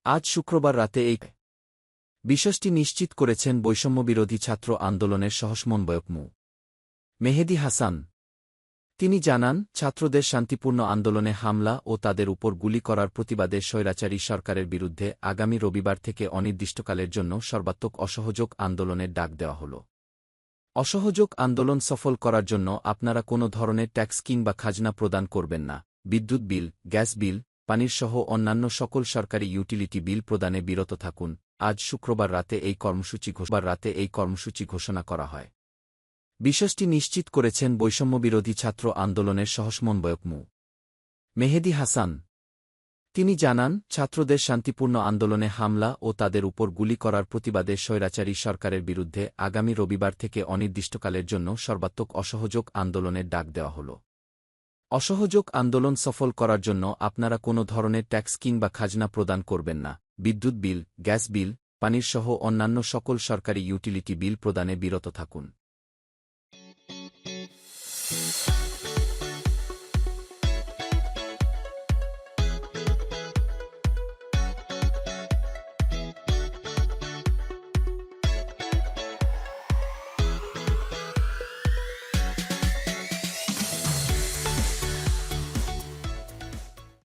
আজ শুক্রবার রাতে এই বিষয়টি নিশ্চিত করেছেন বৈষম্যবিরোধী ছাত্র আন্দোলনের সহসমন্বয়ক মু. মেহেদী হাসান। তিনি জানান, ছাত্রদের শান্তিপূর্ণ আন্দোলনে হামলা ও তাদের উপর গুলি করার প্রতিবাদে স্বৈরাচারী সরকারের বিরুদ্ধে আগামী রবিবার থেকে অনির্দিষ্টকালের জন্য সর্বাত্মক অসহযোগ আন্দোলনের ডাক দেওয়া হল। অসহযোগ আন্দোলন সফল করার জন্য আপনারা কোনো ধরনের ট্যাক্স কিংবা খাজনা প্রদান করবেন না, বিদ্যুৎ বিল, গ্যাস বিল, পানির সহ অন্যান্য সকল সরকারি ইউটিলিটি বিল প্রদানে বিরত থাকুন। আজ শুক্রবার রাতে এই কর্মসূচি ঘোষণা করা হয়। বিষয়টি নিশ্চিত করেছেন বৈষম্যবিরোধী ছাত্র আন্দোলনের সহসমন্বয়ক মু. মেহেদী হাসান। তিনি জানান, ছাত্রদের শান্তিপূর্ণ আন্দোলনে হামলা ও তাদের উপর গুলি করার প্রতিবাদে স্বৈরাচারী সরকারের বিরুদ্ধে আগামী রবিবার থেকে অনির্দিষ্টকালের জন্য সর্বাত্মক অসহযোগ আন্দোলনের ডাক দেওয়া হল। অসহযোগ আন্দোলন সফল করার জন্য আপনারা কোনো ধরনের ট্যাক্স কিংবা খাজনা প্রদান করবেন না, বিদ্যুৎ বিল, গ্যাস বিল, পানির সহ অন্যান্য সকল সরকারি ইউটিলিটি বিল প্রদানে বিরত থাকুন।